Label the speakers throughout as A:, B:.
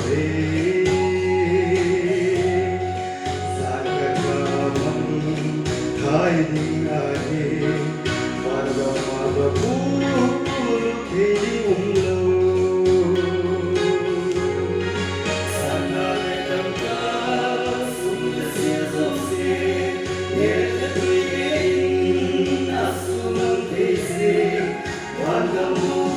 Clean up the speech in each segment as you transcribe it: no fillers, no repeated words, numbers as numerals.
A: về gian gần mà mong thái đình ai warga mà bulu thế đi lâu sana đam ca sung sia dâu se nhẹ tuổi em asung thế se warga mau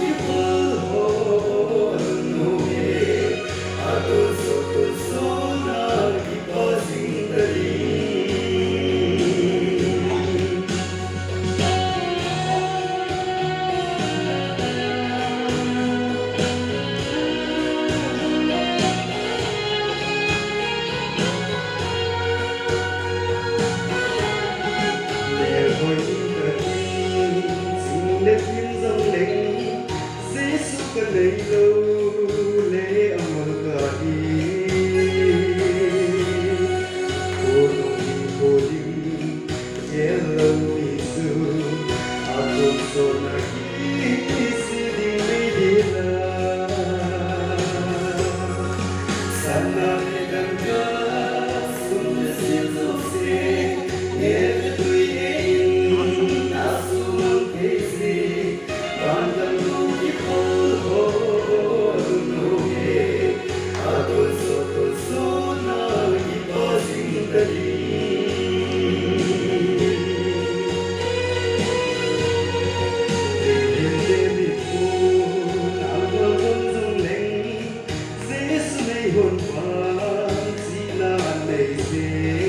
A: hồi xin đất thiên dâng lên Giêsu cần lấy lâu lễ âm cả đi cô đi che lâu đi su aku sona kisi di medina sana dan gas sun sizo se hồn vang chỉ là đầy dê